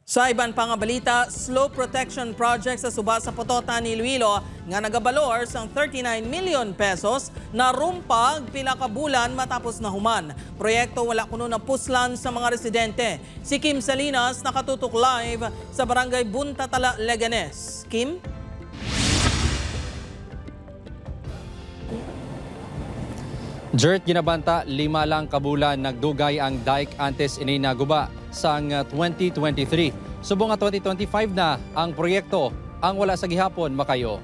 Sa iban pang balita, slope protection project sa suba sa Pototan, Iloilo nga nagabalor sang 39 million pesos na rumpag pila ka bulan matapos na human. Proyekto wala kuno na puslan sa mga residente. Si Kim Salinas nakatutok live sa Barangay Buntatala, Leganes. Kim? Jert ginabanta 5 lang kabulan nagdugay ang dike antes ini naguba sang 2023. Subong nga 2025 na ang proyekto ang wala sa gihapon makayo.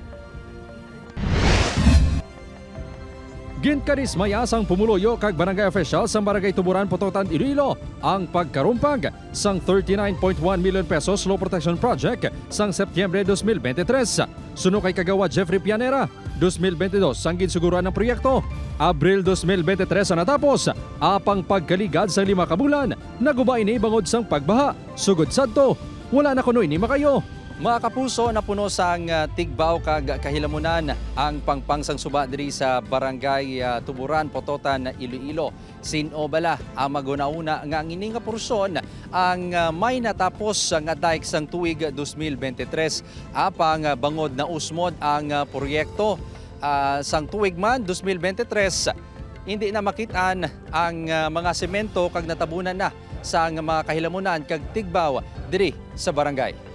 Ginkarismaya sang pumuloyo kag barangay official sa Barangay Tuburan, Pototan, Iloilo ang pagkarumpag sang 39.1 million pesos slow protection project sang Setyembre 2023. Suno kay kagawa Jeffrey Pianera, 2022 sang ginsuguran ng proyekto. Abril 2023 sa natapos, apang pagkaligad sa 5 kabulan, naguba ini bangod sang pagbaha. Sugod sadto, wala na kuno ini makayo. Mga kapuso, napuno sang tigbaw kag kahilamunan ang pangpangsang suba diri sa Barangay Tuburan, Pototan, Iloilo. Sinobala ang magunauna nga ang ini nga porsyon ang may natapos nga dike sang tuig 2023 apang bangod na usmod ang proyekto. Sang tuig man 2023 hindi na makitaan ang mga semento kag natabunan na sa mga kahilamunan kag tigbaw diri sa barangay.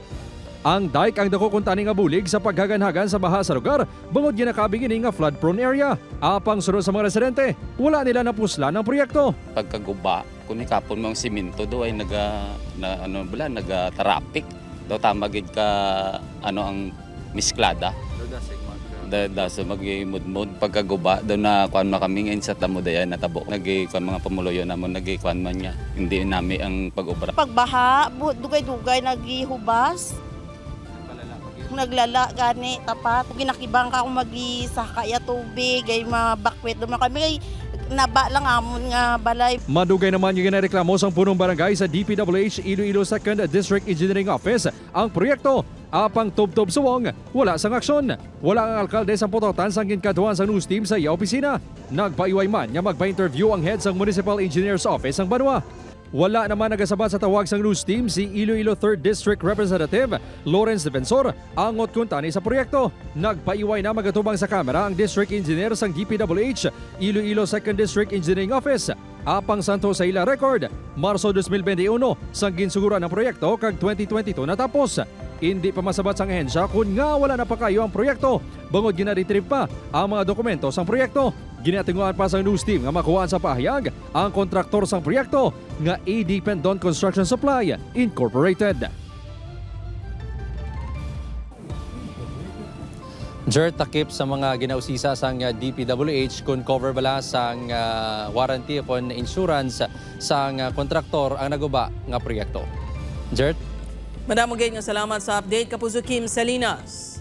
Ang dike ang dako kuntani nga bulig sa paghaganhagan sa baha sa lugar bangod ginakabing ini nga flood prone area. Apang sunod sa mga residente, wala nila napuslan ang proyekto. Pagkaguba kun kapon mga semento do ay nagatraffic daw tama gid ka ang misklada. Sa magimudmud pagkaguba daw na kuan kami ngayon sa tamo dayan natabo nagikuan mga pumuloyo namon nagikuan man niya hindi nami ang pag-obra. Pagbaha dugay-dugay nagihubas naglala gani tapat ginakibang ka kung magisakaya tubig ay mabakwet do kami naba lang amon nga balay. Madugay naman yung ginareklamo sang punong barangay sa DPWH Iloilo 2nd District Engineering Office ang proyekto. Apang tub-tub suwong, wala sang aksyon. Wala ang alkalde sa Pototan sang ginkaduan sa news team sa iya opisina. Nagpaiway man nga magpa-interview ang head sang Municipal Engineer's Office sang Banwa. Wala naman nagasabat sa tawag sang news team si Iloilo 3rd District Representative Lawrence Defensor angot kuntani sa proyekto. Nagpaiway na magatubang sa kamera ang District Engineer sang DPWH Iloilo 2nd District Engineering Office. Apang santo sa ila record, Marso 2021 sang ginsuguran ng proyekto kag 2022 natapos. Hindi pa masabat sang ahensya kung nga wala na pa kayo ang proyekto. Bangod gina-retrieve pa ang mga dokumento sang proyekto. Ginatinguan pa sa news team nga makuhaan sa pahayag ang kontraktor sang proyekto nga AD Pendon Construction Supply Incorporated. Jert takip sa mga ginausisa sang DPWH kung cover bala sang warranty upon insurance sang kontraktor ang naguba nga proyekto. Jert? Madamong nga salamat sa update, Kapuso Kim Salinas.